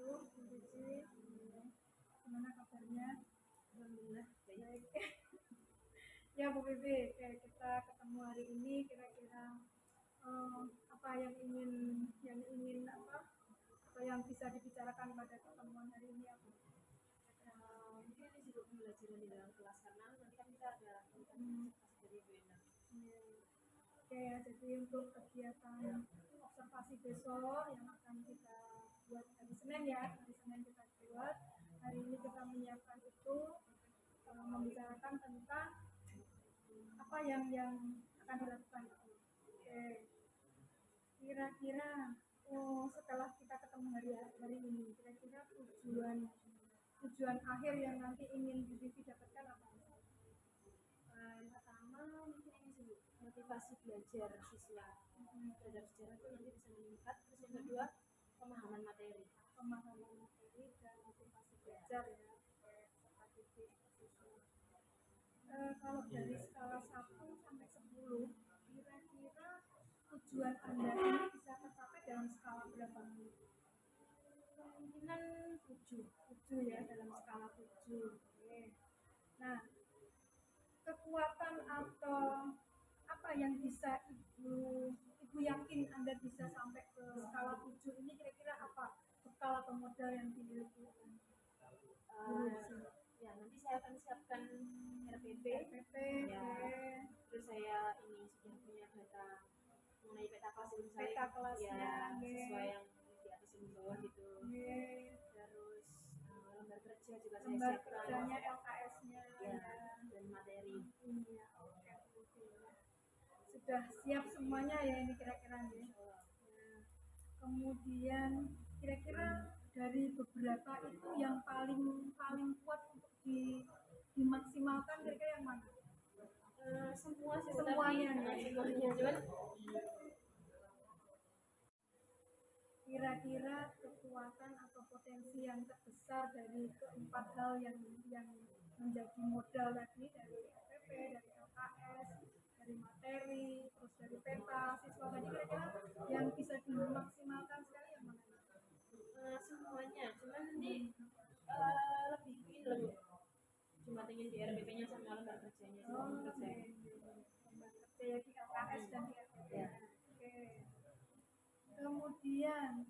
wabarakatuh. Bu Cici, gimana kabarnya? Alhamdulillah baik. Ya Bu Bibi, kayak kita ketemu hari ini kira-kira apa yang ingin apa yang bisa dibicarakan pada pertemuan hari ini apa? Mungkin ini juga pembelajaran di dalam kelas karena nanti kan kita ada dari Bu Endang. Oke ya, jadi untuk kegiatan observasi besok yang akan kita buat hari Senin ya, hari Senin kita buat. Hari ini kita menyiapkan itu membicarakan tentang apa yang akan dilakukan. Oke. Kira-kira setelah kita ketemu hari ini, kira-kira tujuan akhir yang nanti ingin Bu Vivi dapatkan apa? Yang pertama mungkin ini sih motivasi belajar siswa terhadap sejarah itu nanti bisa meningkat. Terus yang kedua pemahaman materi dan motivasi belajar ya. Kalau dari skala 1 sampai 10, kira-kira tujuan Anda ini bisa tercapai dalam skala berapa? Kemungkinan 7 ya, dalam skala 7. Oke. Nah, kekuatan atau apa yang bisa Ibu yakin Anda bisa sampai ke skala 7 ini kira-kira apa? Bekal atau modal yang dimiliki? Ya nanti saya akan siapkan RPP ya. Terus saya ini sudah punya data mengenai peta kelas kelasnya sesuai yang di atas dan di bawah gitu. Terus lembar kerja juga saya lembar siapkan, kerjanya LKS-nya ya, dan materi. Iya, oke. Sudah siap semuanya ya ini kira-kira ya. Kemudian kira-kira dari beberapa itu yang paling kuat untuk dimaksimalkan kira-kira yang mana? Semuanya cuman kira-kira kekuatan atau potensi yang terbesar dari keempat hal yang menjadi modal tadi, dari FPP, dari LKS, dari materi, terus dari peta siswa tadi, kira-kira yang bisa dimaksimalkan sekali yang mana? Semuanya, cuman nanti lebih ini cuma ingin di RPP-nya sama lembar kerjanya sih. Lembar kerja ya di LKS dan di FPP. Oke. Kemudian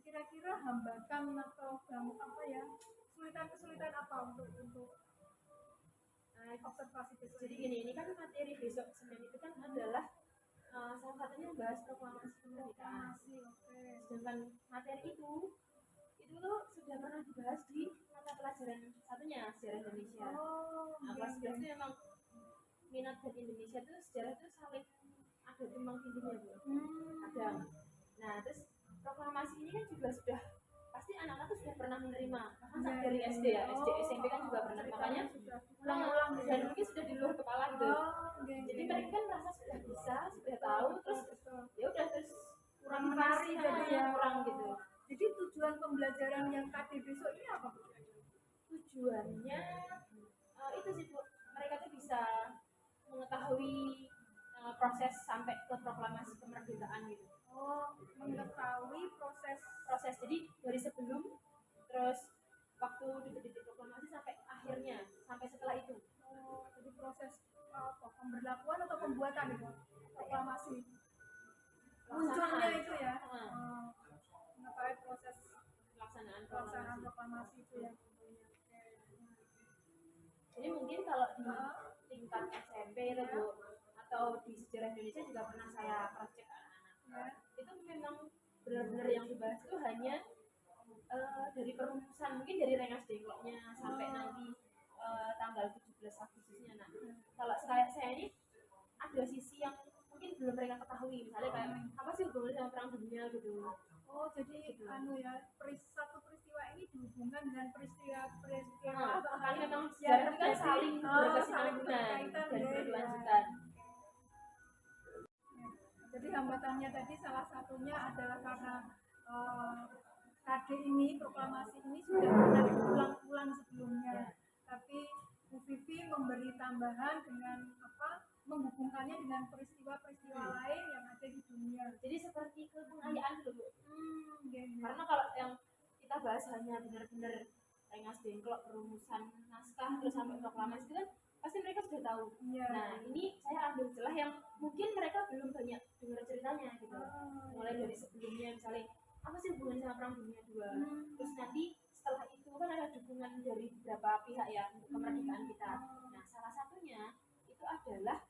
kira-kira hambatan atau kesulitan apa untuk observasi besok? Jadi gini, ini kan materi besok Senin itu kan adalah salah satunya membahas proklamasi kemerdekaan. Sedangkan materi itu tuh sudah pernah dibahas di mata pelajaran satunya sejarah Indonesia. Kelas 11 itu memang minat dari Indonesia itu sejarah itu saling ada tumbang tindihnya Bu. Ada. Nah terus proklamasi ini kan juga sudah pasti anak-anak tuh sudah pernah menerima bahkan dari SD ya, SD SMP kan juga pernah, makanya ulang-ulang dan mungkin sudah di luar kepala gitu. Jadi mereka kan merasa sudah bisa, sudah tahu, terus ya udah terus kurang menarik jadi ya kurang gitu. Jadi tujuan pembelajaran yang KD besok ini apa? Tujuannya itu sih Bu, mereka tuh bisa mengetahui proses sampai ke proklamasi kemerdekaan gitu. Mengetahui proses jadi dari sebelum, terus waktu detik-detik proklamasi sampai akhirnya, sampai setelah itu. Jadi proses pemberlakuan atau pembuatan itu proklamasi munculnya itu ya. Mengetahui proses pelaksanaan proklamasi itu ya. Jadi mungkin kalau di tingkat SMP itu Bu, atau di sejarah Indonesia juga pernah saya praktek anak-anak. Itu memang benar-benar yang dibahas itu hanya dari perumusan, mungkin dari Rengas Dengkloknya sampai nanti tanggal 17 Agustusnya. Nah, kalau saya ini ada sisi yang mungkin belum mereka ketahui, misalnya kayak apa sih hubungannya sama perang dunia gitu. Jadi gitu. Satu peristiwa ini dihubungkan dengan peristiwa kali memang sejarah itu kan saling berkesinambungan dan berkelanjutan. Jadi hambatannya tadi salah satunya adalah karena KD ini, proklamasi ini sudah pernah diulang-ulang sebelumnya, tapi Bu Vivi memberi tambahan dengan menghubungkannya dengan peristiwa-peristiwa lain yang ada di dunia. Jadi seperti kepengayaan dulu Bu. Iya. Karena kalau yang kita bahas hanya benar-benar Rengas Dengklok, perumusan naskah terus sampai proklamasi itu kan pasti mereka sudah tahu. Iya. Nah ini saya ambil celah yang mungkin mereka belum banyak dengar ceritanya gitu. Mulai dari sebelumnya misalnya apa sih hubungan sama Perang Dunia II, terus nanti setelah itu kan ada dukungan dari beberapa pihak ya untuk kemerdekaan kita. Nah salah satunya itu adalah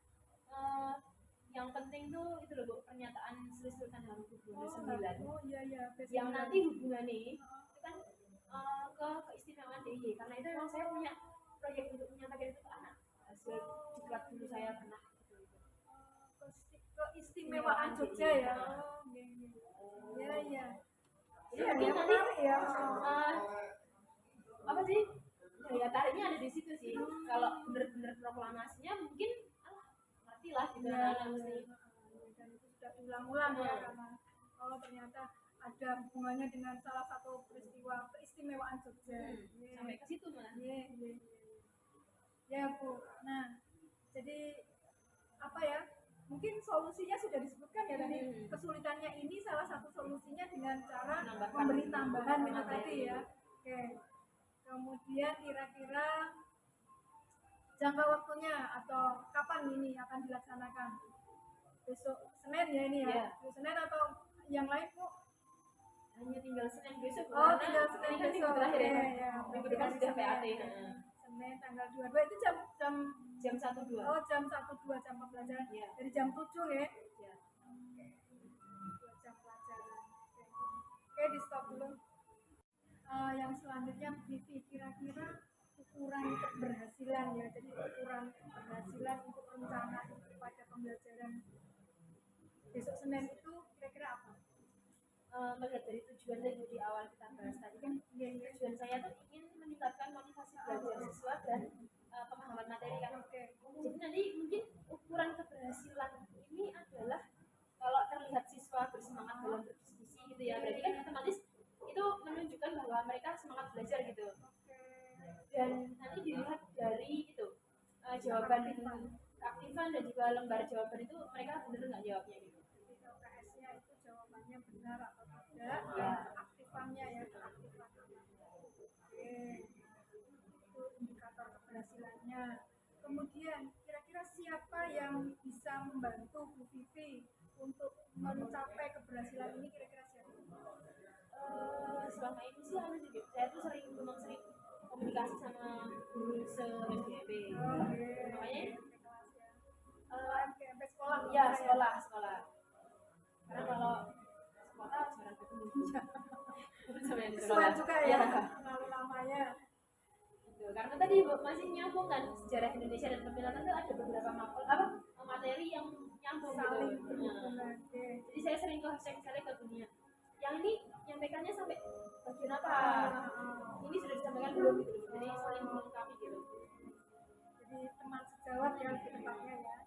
yang penting tuh itu loh Bu, pernyataan Sri Sultan Hamengkubuwono IX. Oh iya. Yang nanti hubungannya itu kan ke keistimewaan DIY, karena itu memang saya punya proyek untuk menyatakan itu ke anak hasil diklat dulu saya pernah gitu. Keistimewaan Jogja ya. Iya. Jadi mungkin nanti apa sih daya tariknya ada di situ sih. Kalau benar-benar proklamasinya mungkin ngerti lah gitu anak-anak mesti. Dan itu sudah diulang-ulang ya karena ternyata ada hubungannya dengan salah satu peristiwa keistimewaan Jogja. Sampai ke situ malah. Iya. Ya Bu. Nah, jadi apa ya? Mungkin solusinya sudah disebutkan ya tadi. Kesulitannya ini salah satu solusinya dengan cara memberi tambahan itu tadi ya. Oke. Kemudian kira-kira jangka waktunya atau kapan ini akan dilaksanakan? Besok Senin ya ini ya? Besok Senin atau yang lain Bu? Hanya tinggal Senin besok. Tinggal Senin besok. Terakhir ya. Minggu depan sudah PAT. Senin tanggal 22 itu jam 1.2. Oh, jam 1.2 jam pembelajaran. Iya. Dari jam 7 ya. Iya. 2 jam pelajaran. Oke, di stop dulu. Yang selanjutnya Vivi, kira-kira ukuran keberhasilan ya. Jadi ukuran keberhasilan untuk rencana pada pembelajaran besok Senin itu kira-kira apa? Melihat dari tujuan tadi di awal kita bahas tadi kan, tujuan saya tuh ingin meningkatkan motivasi belajar siswa dan pemahaman materi kan. Jadi nanti mungkin ukuran keberhasilan ini adalah kalau terlihat siswa bersemangat dalam berdiskusi gitu ya, berarti kan otomatis itu menunjukkan bahwa mereka semangat belajar gitu. Dan nanti dilihat dari itu jawaban keaktifan dan juga lembar jawaban itu mereka benar nggak jawabnya gitu. LKS-nya itu jawabannya benar atau tidak, dan keaktifannya ya keaktifan. Oke, itu indikator keberhasilannya. Kemudian kira-kira siapa yang bisa membantu Bu Vivi untuk mencapai keberhasilan ini, kira-kira siapa? Selama ini sih saya tuh sering komunikasi sama guru se-MGMP. Makanya MGMP sekolah. Iya, sekolah. Karena kalau sekolah jarang ketemu. Sesuai juga ya namanya. Gitu. Karena tadi masih nyambung kan sejarah Indonesia dan pemilatan itu ada beberapa materi yang nyambung saling gitu. berhubungan. Jadi saya sering ke misalnya ke dunia. Yang ini nyampaikannya sampai bagian apa? Ini sudah disampaikan belum gitu. Jadi saling melengkapi gitu. Jadi teman sejawat ya di tempatnya ya.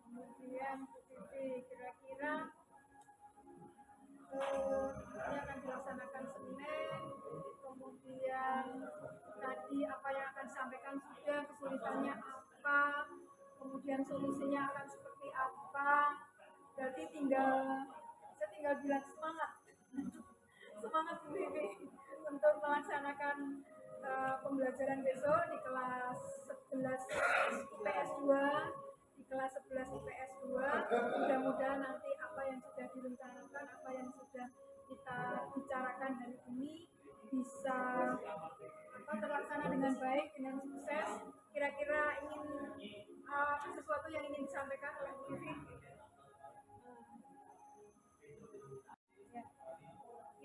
Kemudian kira-kira ini akan dilaksanakan Senin. Kemudian tadi apa yang akan disampaikan sudah, kesulitannya apa, kemudian solusinya akan seperti apa. Berarti saya tinggal bilang semangat Bu Vivi untuk melaksanakan pembelajaran besok di kelas 11 IPS 2, di kelas 11 IPS 2. Mudah-mudahan nanti apa yang sudah direncanakan, apa yang sudah kita bicarakan hari ini bisa terlaksana dengan baik, dengan sukses. Kira-kira sesuatu yang ingin disampaikan oleh Bu Vivi?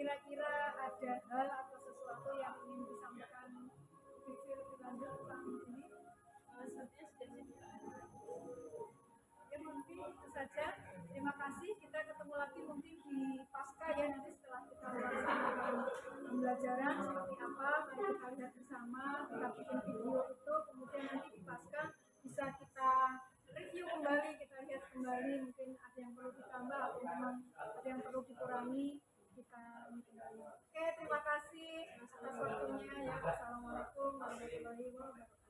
Kira-kira ada hal atau sesuatu yang ingin disampaikan Bu Vivi lebih lanjut tentang ini? Ya mungkin itu saja. Terima kasih. Kita ketemu lagi mungkin di pasca ya, nanti setelah kita melaksanakan pembelajaran seperti apa, mari kita lihat bersama, kita bikin video itu, kemudian nanti di pasca bisa kita review kembali, kita lihat kembali, mungkin ada yang perlu ditambah atau memang ada yang perlu dikurangi, kita kembali. Oke, terima kasih atas waktunya ya. Assalamualaikum warahmatullahi wabarakatuh.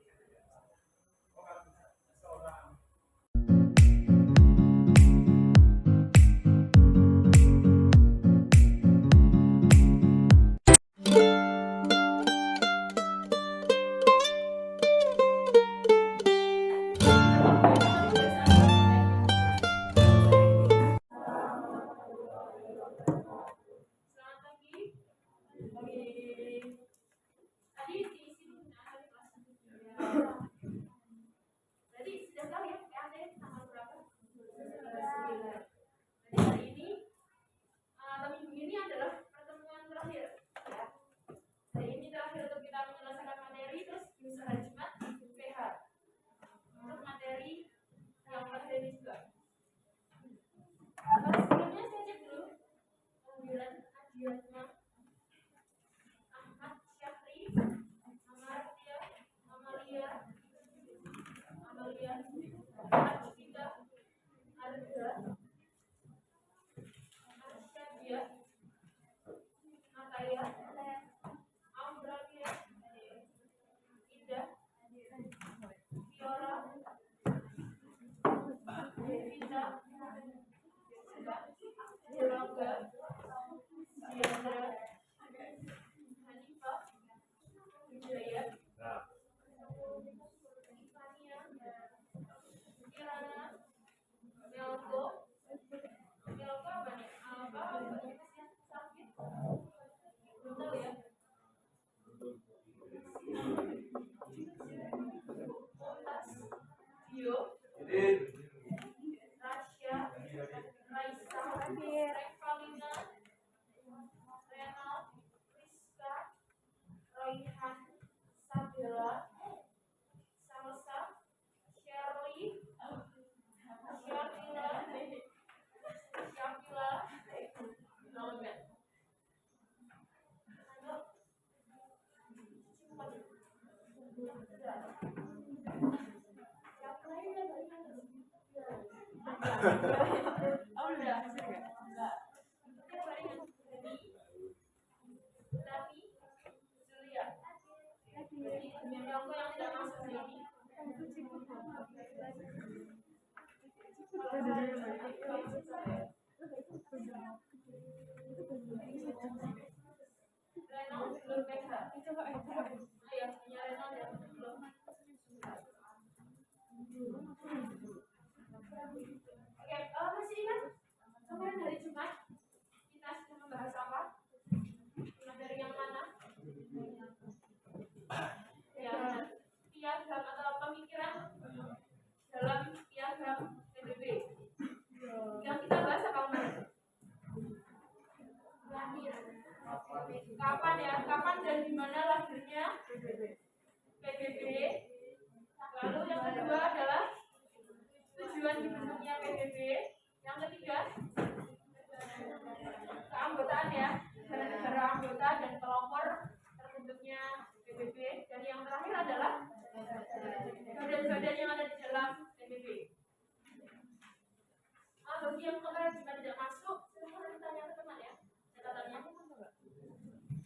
Yoga, Diandra, Hanifah, Wijaya, Ifania, Kirana, Melko apa nih? Apa sakit? Belum tahu ya. Dio, Rasya, Raisa, Revalina, Renal, Rizka, Royhan, Sabila, Salsa, Shirley, Syakila, Norbert. Oh udah, enggak. Tapi Julia, yang tidak masuk ini. Renal belum PH. Ayo, punya Renal dan belum. Oke, masih ingat kemarin hari Jumat kita sudah membahas apa? Materi yang mana? Ya, piagam atau pemikiran dalam piagam PBB. Yang kita bahas apa kemarin? Lahir. Kapan ya? Kapan dan di mana lahirnya PBB? Lalu yang kedua adalah tujuan dibentuknya PBB. Yang ketiga, keanggotaan ya, negara anggota dan pelopor terbentuknya PBB. Dan yang terakhir adalah badan-badan yang ada di dalam PBB. Bagi yang kemarin jika tidak masuk, silahkan bertanya ke teman ya. Catatannya.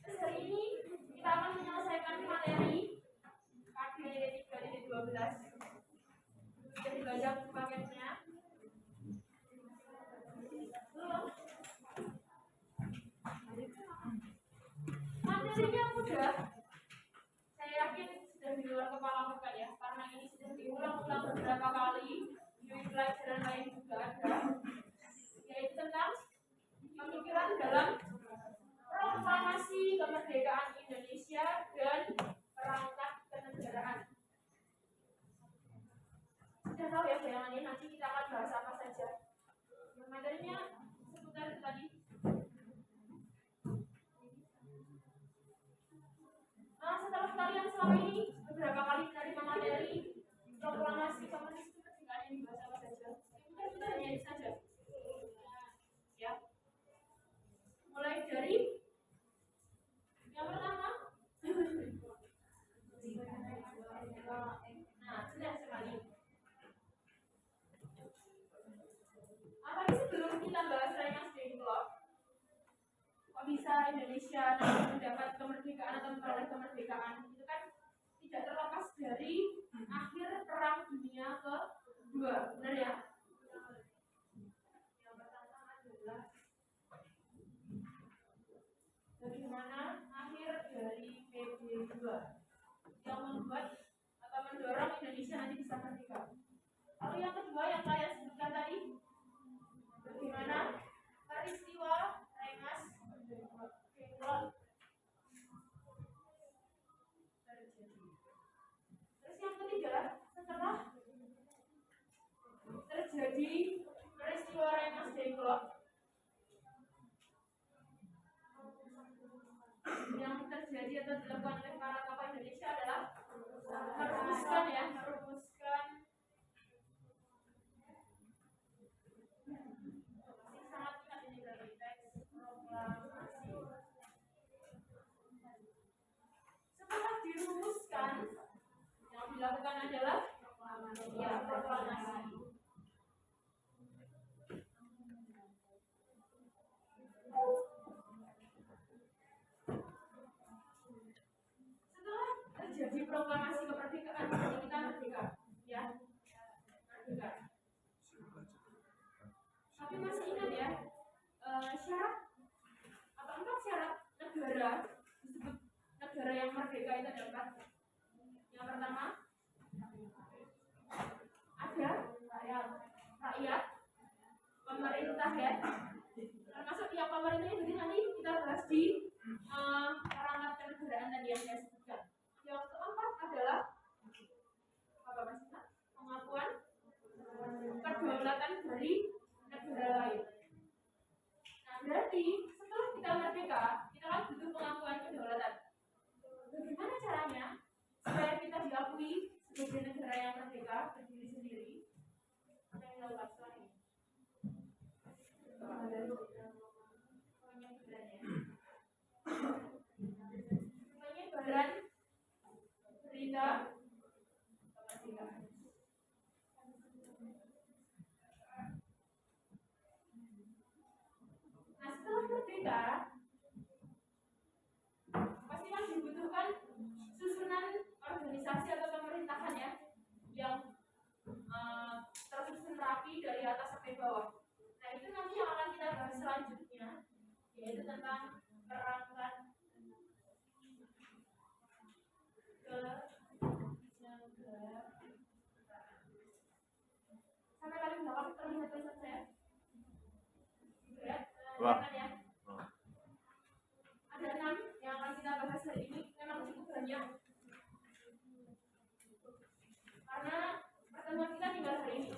Terus hari ini kita akan menyelesaikan materi KDD 3D12. Sudah dibaca paketnya. Materinya mudah. Saya yakin sudah di luar kepala bukan ya, karena ini sudah diulang-ulang beberapa kali. Di pelajaran lain juga ada, yaitu tentang pemikiran dalam proklamasi kemerdekaan Indonesia dan perangkat kenegaraan. Sudah tahu ya bayangannya, nanti kita akan bahas apa saja. Materinya seputar tadi. Setelah kalian selama ini beberapa kali menerima materi proklamasi kemerdekaan ini bahas apa saja? Mungkin kita hanya ini saja. Ya. Mulai dari yang pertama. Nah, sudah sekali. Apalagi sebelum kita bahas Rengas Dengklok, kok bisa Indonesia nanti mendapat kemerdekaan atau memperoleh kemerdekaan itu kan tidak terlepas dari akhir Perang Dunia Kedua, benar ya? Yang pertama adalah bagaimana akhir dari PB2 yang membuat atau mendorong Indonesia nanti bisa merdeka. Lalu yang kedua yang kalian sebutkan tadi, bagaimana peristiwa Rengas Dengklok terjadi. Terus yang ketiga, setelah terjadi peristiwa Rengas Dengklok, yang terjadi atau dilakukan oleh para tokoh Indonesia adalah merumuskan sangat ingat ini dari teks proklamasi. Setelah dirumuskan, yang dilakukan adalah proklamasi. ada disebut negara yang merdeka itu ada apa? Yang pertama ada rakyat, pemerintah ya, termasuk yang pemerintahnya. Jadi nanti kita bahas di perangkat kenegaraan tadi yang saya sebutkan. Yang keempat adalah apa Mas? Pengakuan kedaulatan dari negara lain. Nah, berarti setelah kita merdeka, kita kan butuh pengakuan kedaulatan. Bagaimana caranya supaya kita diakui sebagai negara yang merdeka berdiri sendiri? Apa yang dilakukan setelah ini? Penyebaran berita. Nah, setelah merdeka pasti kan dibutuhkan susunan organisasi atau pemerintahan ya yang tersusun rapi dari atas sampai bawah. Nah, itu nanti yang akan kita bahas selanjutnya, yaitu tentang perangkat kenegaraan. Sampai kali belakang terlihat tulisan saya? Wah. Ya. Ada 6 yang akan kita bahas hari ini. Memang cukup banyak karena pertemuan kita tinggal hari ini.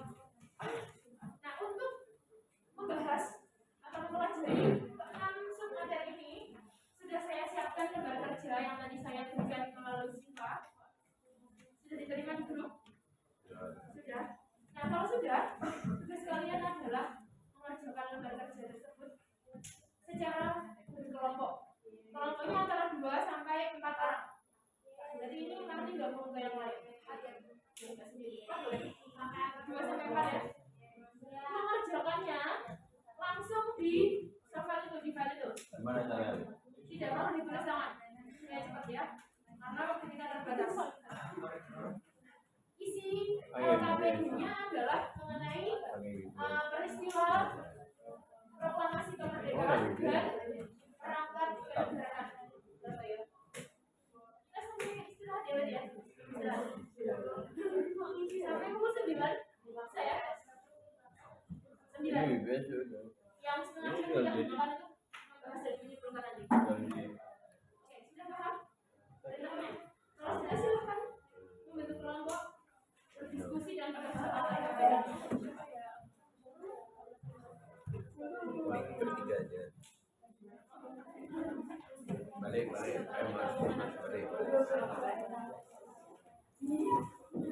Nah, untuk membahas atau mempelajari 6 submateri ini sudah saya siapkan lembar kerja yang tadi saya berikan melalui singkat. Sudah diterima di grup? Sudah. Nah, kalau sudah, tugas kalian adalah mengerjakan lembar kerja tersebut secara berkelompok. Kelompoknya antara 2 sampai 4 orang. Jadi ini nanti gabung ke yang lain. Boleh? 2 sampai 4 ya. Mengerjakannya langsung di software itu, di file itu. Gimana caranya? Tidak perlu ditulis tangan. Saya cepat ya. Karena waktu kita terbatas. Isi LKPD-nya adalah mengenai peristiwa proklamasi kemerdekaan dan perangkat kenegaraan. Kita sampai istirahat ya. Sampai pukul 9 saya 9. Yang setengah jam yang makan itu membahas dari penyimpulkan nanti. Oke, sudah paham? Kalau sudah silakan membentuk kelompok, berdiskusi dan berkesempatan. Bertiga aja. Balik.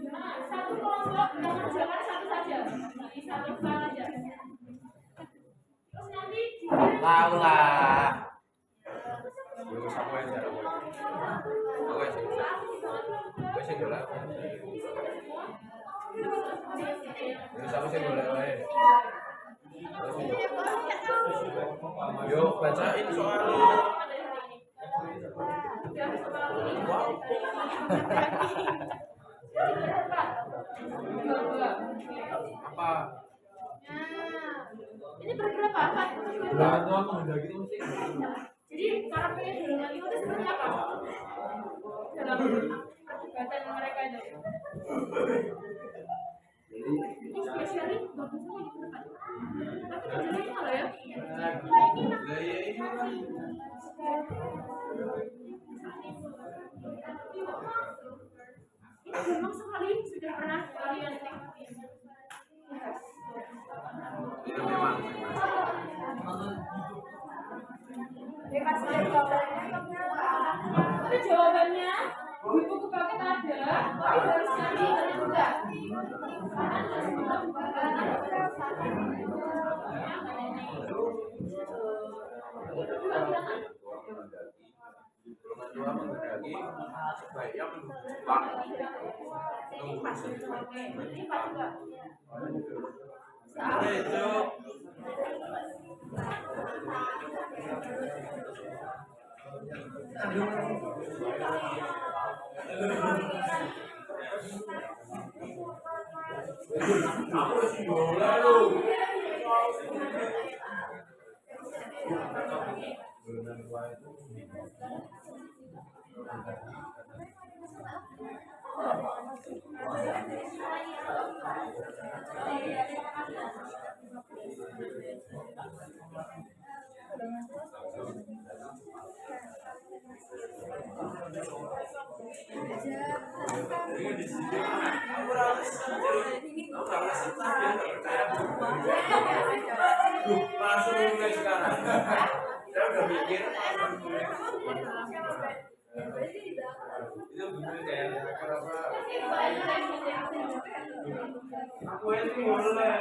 Nah, satu kelompok mengerjakan satu saja, di satu file aja. Terus nanti dikirim. Tahu lah. Belum sampai cara gue. Oke, sih. Gue sih boleh. Belum sampai sih boleh. Yuk, bacain soalnya. Apa? Ini berberapa? Jadi karakternya golongan itu seperti apa? Dalam perdebatan mereka itu. Ini spesialnya bagusnya di depan. Tapi kerjanya malah ya. Ini gampang sekali, sudah pernah kalian lihat. Tapi jawabannya di buku paket ada, tapi harus cari banyak juga. Karena ada semua Dua menghendaki sebaiknya menunjukkan Bulan tua itu langsung mulai sekarang. Saya udah mikir itu bener kayak apa? Aku ini mulai.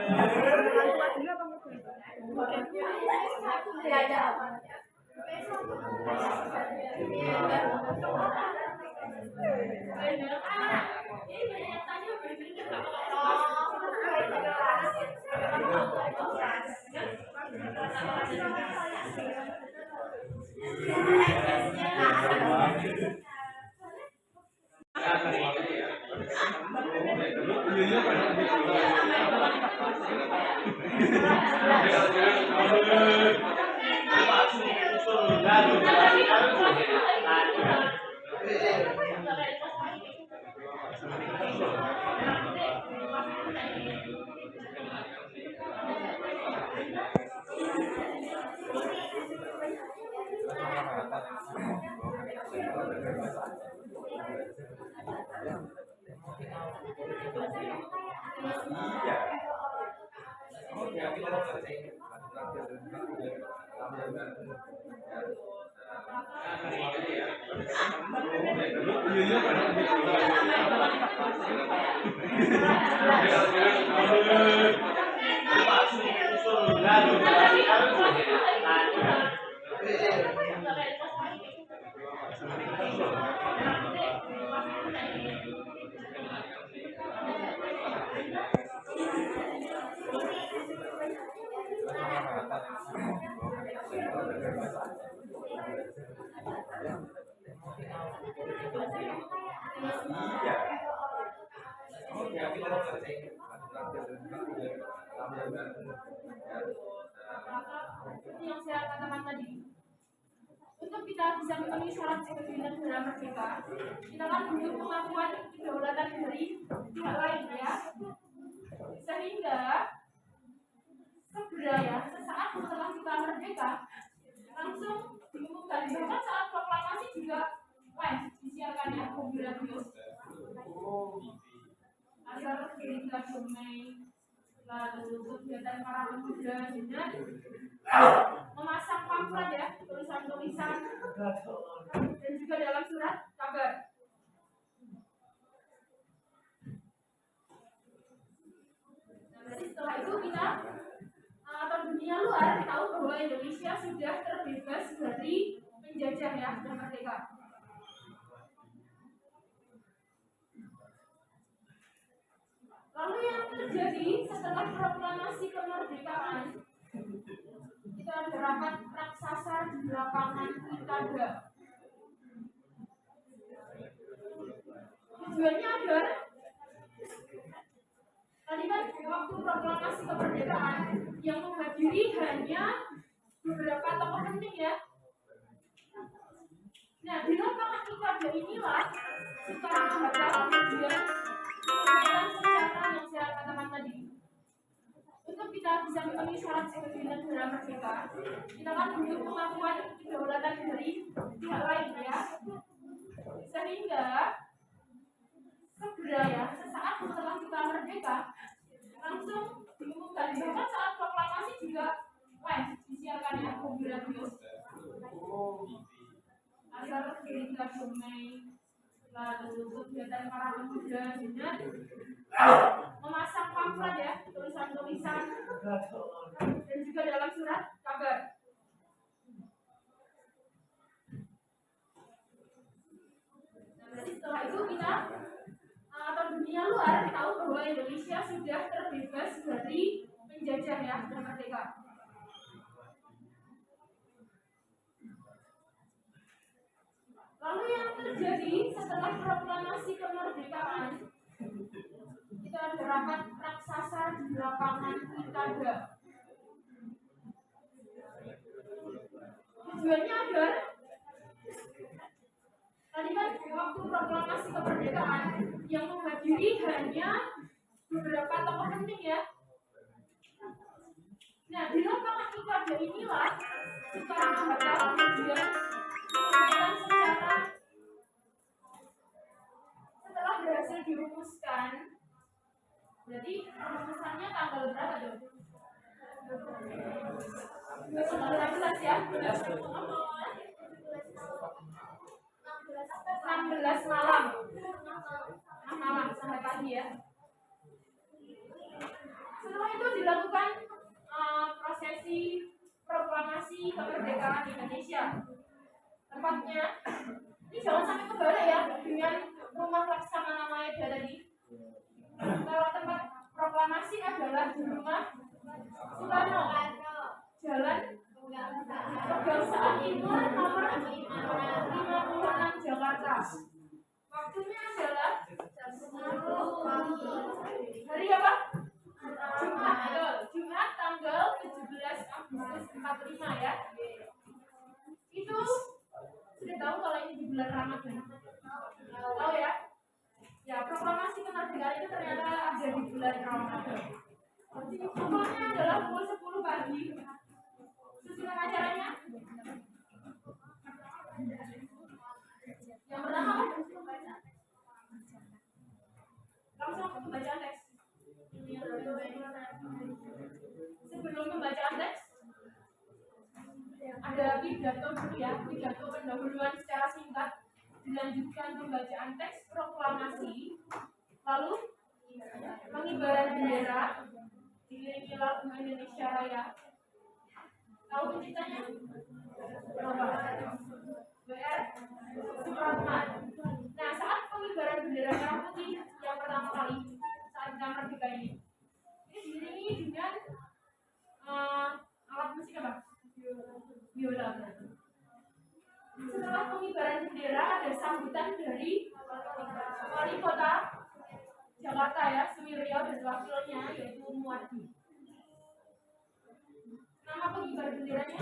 Yang saya katakan tadi, untuk kita bisa memenuhi syarat kebebasan negara merdeka, kita kan butuh pengakuan kedaulatan dari pihak lain ya, sehingga segera ya sesaat setelah kita merdeka langsung diumumkan, bahkan saat proklamasi juga disiarkan ya di radio agar kita damai, lalu kegiatan para pemuda dengan memasang pamflet ya, tulisan-tulisan dan juga dalam surat kabar. Nah, berarti setelah itu kita atau dunia luar tahu bahwa Indonesia sudah terbebas dari penjajah ya, sudah merdeka. Lalu yang terjadi setelah proklamasi kemerdekaan, kita ada rapat raksasa di lapangan Pilkada. Tujuannya agar tadi kan waktu proklamasi kemerdekaan yang menghadiri hanya beberapa tokoh penting ya. Nah, di lapangan Pilkada inilah secara membahas kemudian kegiatan sejarah yang saya katakan tadi. Untuk kita bisa memenuhi syarat kebebasan negara merdeka, kita kan butuh pengakuan kedaulatan dari pihak lain ya, sehingga segera ya sesaat setelah kita merdeka langsung diumumkan, bahkan saat proklamasi juga disiarkan ya di radio agar kita damai, lalu kegiatan para pemuda dengan memasang pamflet ya, tulisan-tulisan dan juga dalam surat kabar. Nah, berarti setelah itu kita atau dunia luar tahu bahwa Indonesia sudah terbebas dari penjajah ya, sudah merdeka. Lalu yang terjadi setelah proklamasi kemerdekaan, kita ada rapat raksasa di lapangan Pilkada. Tujuannya agar tadi kan waktu proklamasi kemerdekaan yang menghadiri hanya beberapa tokoh penting ya. Nah, di lapangan IKB inilah Soekarno-Hatta kemudian menyampaikan setelah berhasil dirumuskan. Berarti rumusannya tanggal berapa tuh? 16 ya. 16 malam. 6 malam sampai pagi ya. Setelah itu dilakukan prosesi proklamasi kemerdekaan Indonesia. Tempatnya ini jangan sampai kebalik ya dengan rumah Laksamana Maeda tadi. Kalau tempat proklamasi adalah di rumah Soekarno, Jalan Pegangsaan Timur nomor 56 Jakarta. Waktunya adalah jam 10 pagi. Hari apa? Jumat, betul. Jumat tanggal 17 Agustus 45 ya. Itu sudah tahu kalau ini di bulan Ramadan. Tahu ya? Ya, proklamasi kemerdekaan itu ternyata ada di bulan Ramadan. Pokoknya adalah pukul 10 pagi. Susunan acaranya? Yang pertama apa? Langsung ke pembacaan teks. Sebelum pembacaan teks, ada pidato dulu ya, pidato pendahuluan secara singkat, dilanjutkan pembacaan teks proklamasi, lalu pengibaran bendera, diiringi lagu Indonesia Raya. Tahu penciptanya? Berapa? BR Supratman. Nah, saat pengibaran bendera merah putih yang pertama kali saat kita merdeka ini diiringi dengan alat musik apa? Biola. Setelah pengibaran bendera ada sambutan dari wali kota Jakarta ya, Suwiryo dan wakilnya yaitu Muwardi. Nama pengibar benderanya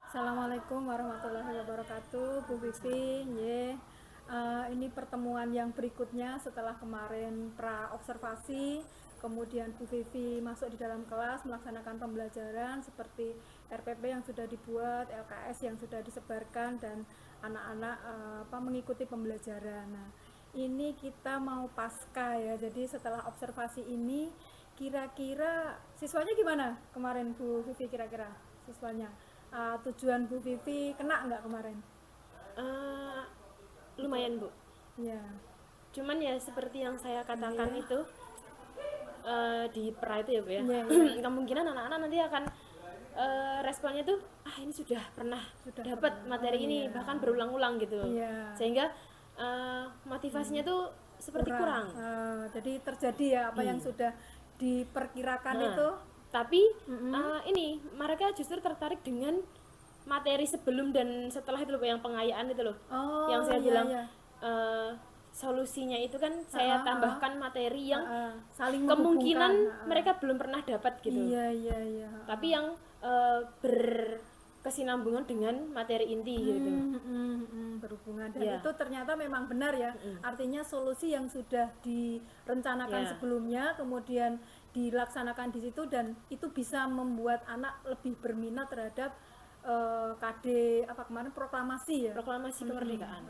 Assalamualaikum warahmatullahi wabarakatuh, Bu Vivi. Ini pertemuan yang berikutnya setelah kemarin pra observasi, kemudian Bu Vivi masuk di dalam kelas melaksanakan pembelajaran seperti RPP yang sudah dibuat, LKS yang sudah disebarkan, dan anak-anak mengikuti pembelajaran. Nah, ini kita mau pasca ya. Jadi setelah observasi ini, kira-kira siswanya gimana kemarin, Bu Vivi? Kira-kira siswanya tujuan Bu Vivi kena nggak kemarin? Lumayan, Bu. Ya. Cuman ya seperti yang saya katakan itu di pra itu ya, Bu ya. Kemungkinan anak-anak nanti akan responnya tuh ini sudah pernah dapat materi ini, bahkan berulang-ulang gitu. Sehingga motivasinya tuh seperti kurang. Jadi terjadi ya apa yang sudah diperkirakan itu. Tapi ini mereka justru tertarik dengan materi sebelum dan setelah itu loh, yang pengayaan itu loh. Yang saya bilang solusinya itu kan saya tambahkan materi yang saling kemungkinan mereka belum pernah dapat gitu. Iya. Tapi yang berkesinambungan dengan materi inti gitu. Berhubungan, dan itu ternyata memang benar ya. Artinya solusi yang sudah direncanakan sebelumnya kemudian dilaksanakan di situ, dan itu bisa membuat anak lebih berminat terhadap KD kemarin proklamasi kemerdekaan.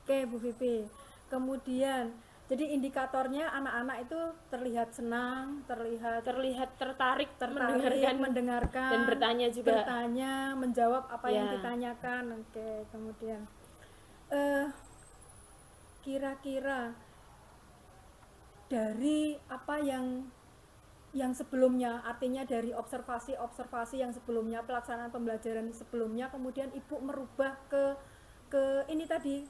Oke, Bu Vivi. Kemudian jadi indikatornya anak-anak itu terlihat senang, terlihat tertarik mendengarkan dan bertanya juga, menjawab apa yang ditanyakan. Oke, kemudian kira-kira dari apa yang sebelumnya, artinya dari observasi yang sebelumnya, pelaksanaan pembelajaran sebelumnya, kemudian Ibu merubah ke ini tadi,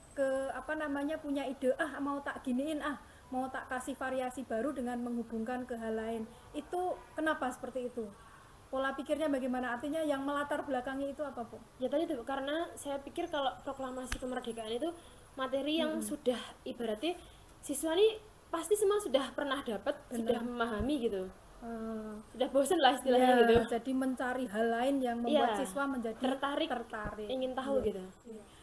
punya ide, mau tak giniin, mau tak kasih variasi baru dengan menghubungkan ke hal lain. Itu kenapa seperti itu? Pola pikirnya bagaimana? Artinya yang melatar belakangi itu apa, Bu? Ya tadi tuh, karena saya pikir kalau proklamasi kemerdekaan itu materi yang sudah ibaratnya siswa ini pasti semua sudah pernah dapat, sudah memahami gitu. Sudah bosan lah istilahnya gitu. Jadi mencari hal lain yang membuat siswa menjadi tertarik, ingin tahu gitu.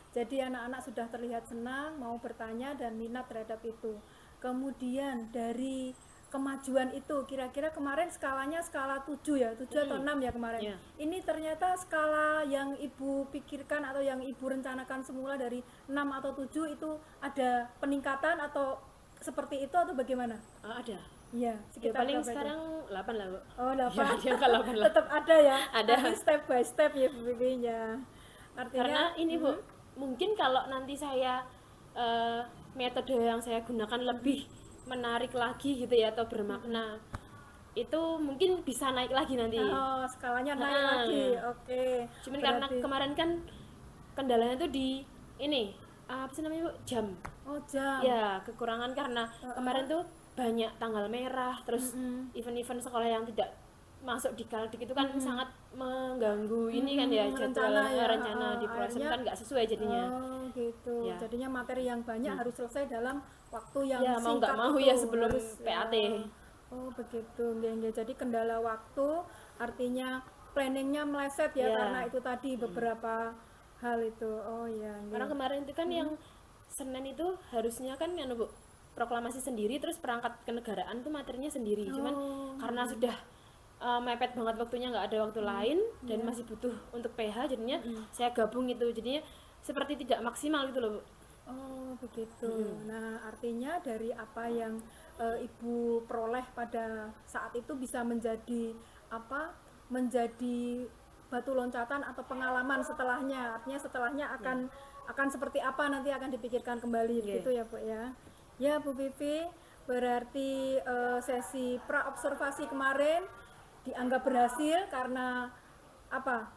Jadi anak-anak sudah terlihat senang, mau bertanya dan minat terhadap itu. Kemudian dari kemajuan itu, kira-kira kemarin skalanya skala 7 ya, 7 atau 6 ya kemarin. Ini ternyata skala yang Ibu pikirkan atau yang Ibu rencanakan semula dari 6 atau 7 itu ada peningkatan atau seperti itu atau bagaimana? Ada. Iya, sekitar paling sekarang 8 lah, Bu. Oh, 8. Ya, 8 lah. Tetap ada ya. Ada. Tapi step by step ya Bu Vivi-nya. Artinya karena ini Bu, mungkin kalau nanti saya metode yang saya gunakan lebih menarik lagi gitu ya atau bermakna, itu mungkin bisa naik lagi nanti. Oh, skalanya naik Nah, lagi. Oke. cuman karena Berarti kemarin kan kendalanya tuh di ini apa sih namanya Bu? Jam. oh jam. Ya, kekurangan karena kemarin tuh banyak tanggal merah, terus event-event sekolah yang tidak masuk di Kaldik itu kan sangat mengganggu ini kan ya jadwal rencana ya. rencana di proses Akhirnya kan nggak sesuai jadinya. oh gitu. Ya. Jadinya materi yang banyak harus selesai dalam waktu yang Ya, mau nggak singkat mau itu. ya sebelum Harus, PAT. Oh begitu. Nggih, nggih. Jadi kendala waktu artinya planningnya meleset ya Ya. karena itu tadi beberapa hal itu. Oh ya. Karena kemarin itu kan yang Senin itu harusnya kan Bu proklamasi sendiri, terus perangkat kenegaraan tuh materinya sendiri. Cuman karena sudah mepet banget waktunya, nggak ada waktu lain dan masih butuh untuk PH, jadinya saya gabung itu, jadinya seperti tidak maksimal gitu loh Bu. Oh begitu. Nah artinya dari apa yang ibu peroleh pada saat itu bisa menjadi apa? Menjadi batu loncatan atau pengalaman setelahnya. Artinya setelahnya akan seperti apa nanti akan dipikirkan kembali gitu ya Bu ya. Ya Bu Vivi, berarti sesi pra observasi kemarin dianggap berhasil karena apa?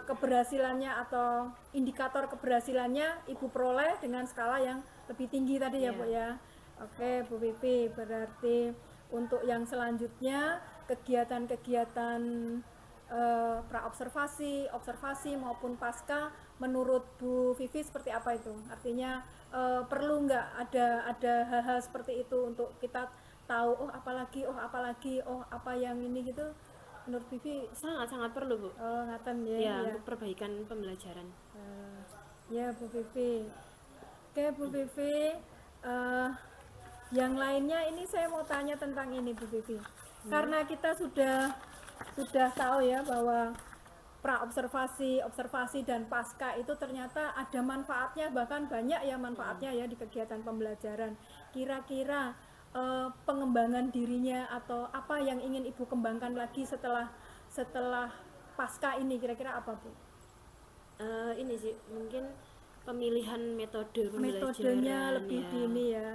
Keberhasilannya atau indikator keberhasilannya ibu peroleh dengan skala yang lebih tinggi tadi ya Bu ya. Oke Bu Vivi, berarti untuk yang selanjutnya kegiatan-kegiatan pra observasi, observasi maupun pasca menurut Bu Vivi seperti apa itu? Artinya perlu nggak ada hal-hal seperti itu untuk kita tahu oh apa yang ini gitu menurut Vivi Sangat perlu Bu. ngaten Ya, ya. untuk perbaikan pembelajaran. Ya Bu Vivi. Oke Bu Vivi, yang lainnya ini saya mau tanya tentang ini Bu Vivi. Karena kita sudah tahu ya bahwa pra observasi, observasi dan pasca itu ternyata ada manfaatnya, bahkan banyak ya manfaatnya ya di kegiatan pembelajaran. Kira-kira pengembangan dirinya atau apa yang ingin Ibu kembangkan lagi setelah pasca ini kira-kira apa Bu? Ini sih mungkin pemilihan metode pembelajaran Metodenya lebih ya. dini ya.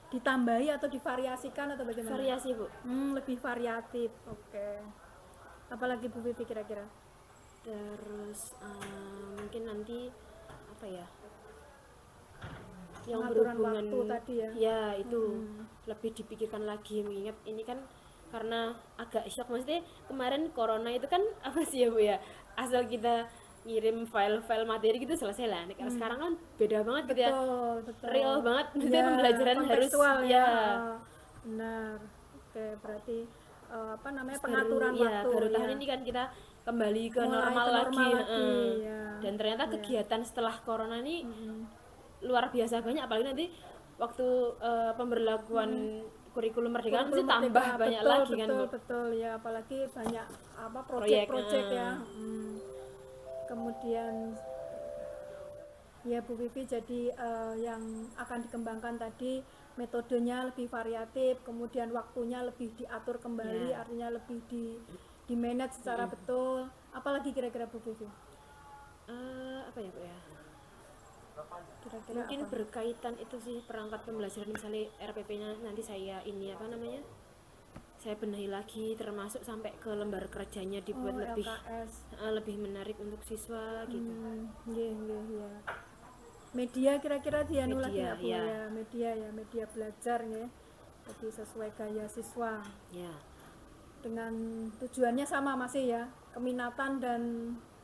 Ditambahi atau divariasikan atau bagaimana? Variasi Bu. Lebih variatif. Oke. Apalagi Bu Vivi kira-kira? Terus mungkin nanti apa ya, yang Pengaturan berhubungan waktu tadi ya? Ya itu lebih dipikirkan lagi, mengingat ini kan karena agak shock, maksudnya kemarin corona itu kan apa sih ya Bu ya, asal kita ngirim file-file materi gitu selesai lah. Kalau sekarang kan beda banget gitu ya, Betul. real banget, maksudnya Ya, pembelajaran harus kontekstual ya benar. Oke, berarti apa namanya baru, pengaturan waktu baru ya. tahun ini kan kita kembali ke Mulai normal ke normal lagi, lagi, ya. dan ternyata kegiatan setelah corona ini luar biasa banyak, apalagi nanti waktu pemberlakuan kurikulum merdeka kan Kurikulum tambah Merdeka, banyak betul, lagi kan Bu. betul ya, apalagi banyak apa Proyek, proyek ya. Kemudian ya Bu Vivi, jadi yang akan dikembangkan tadi metodenya lebih variatif, kemudian waktunya lebih diatur kembali, artinya lebih di manage secara betul. Apalagi kira-kira Bu Vivi? Apa ya Bu ya, Kira-kira mungkin apa? berkaitan itu sih perangkat pembelajaran, misalnya RPP-nya nanti saya ini apa namanya, saya benahi lagi, termasuk sampai ke lembar kerjanya dibuat lebih LKS. lebih menarik untuk siswa gitu. Ya. Media kira-kira dianu lagi Media, nggak Bu ya. ya? Media belajar ya. Jadi sesuai gaya siswa. Ya, Dengan tujuannya sama masih ya, keminatan dan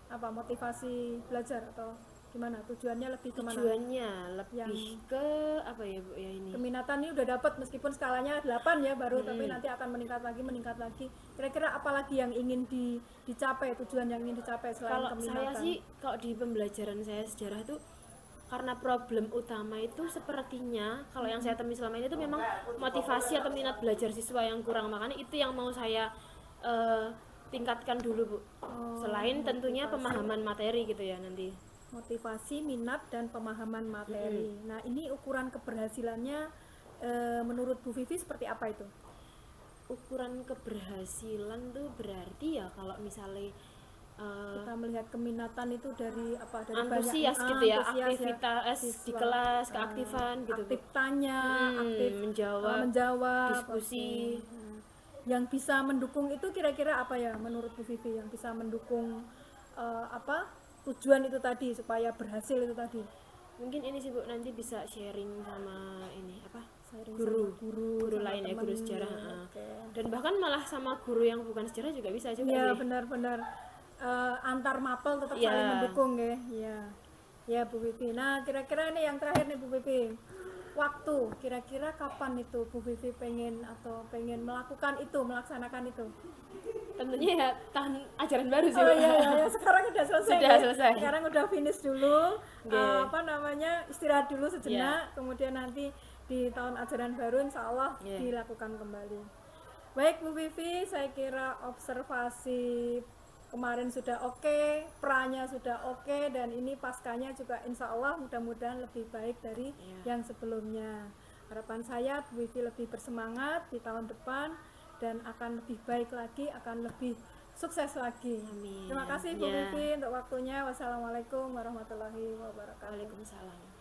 apa motivasi belajar atau gimana? Tujuannya lebih kemana? tujuannya lebih Yang- ke apa ya Bu ya ini. Keminatan ini udah dapat meskipun skalanya 8 ya baru, tapi nanti akan meningkat lagi. Kira-kira apa lagi yang ingin dicapai, tujuan yang ingin dicapai selain Kalau keminatan? saya sih, kalau di pembelajaran saya sejarah itu, karena problem utama itu sepertinya kalau yang saya temui selama ini itu memang motivasi atau minat belajar siswa yang kurang, makanya itu yang mau saya tingkatkan dulu Bu. Selain tentunya pemahaman materi gitu ya nanti. Motivasi, minat, dan pemahaman materi. Nah, ini ukuran keberhasilannya menurut Bu Vivi seperti apa itu? Ukuran keberhasilan tuh berarti ya kalau misalnya kita melihat keminatan itu dari apa, dari antusias banyak gitu ya, antusias aktivitas di siswa. kelas, keaktifan gitu Bu. Aktif tanya, aktif menjawab, oke. diskusi. Yang bisa mendukung itu kira-kira apa ya menurut Bu Vivi, yang bisa mendukung apa tujuan itu tadi supaya berhasil itu tadi? Mungkin ini sih Bu, nanti bisa sharing sama ini apa, Sharing guru sama guru sama lain ya, guru temen. sejarah. Oke. Dan bahkan malah sama guru yang bukan sejarah juga bisa juga Iya Bu. benar-benar antar mapel tetap Iya. saling mendukung ya. Iya. Ya Bu Vivi. Nah kira-kira ini yang terakhir nih Bu Vivi. Waktu kira-kira kapan itu Bu Vivi pengen melaksanakan itu? Tentunya ya tahun ajaran baru sih Oh Bu. iya, sekarang udah selesai. Sudah ya? selesai. Sekarang udah finish dulu. Yeah. Apa namanya? Istirahat dulu sejenak, kemudian nanti di tahun ajaran baru insya Allah dilakukan kembali. Baik Bu Vivi, saya kira observasi kemarin sudah oke, pranya sudah oke, dan ini paskanya juga insya Allah mudah-mudahan lebih baik dari yang sebelumnya. Harapan saya Bu Vivi lebih bersemangat di tahun depan dan akan lebih baik lagi, akan lebih sukses lagi. Amin. Terima kasih Bu Vivi untuk waktunya. Wassalamualaikum warahmatullahi wabarakatuh. Waalaikumsalam.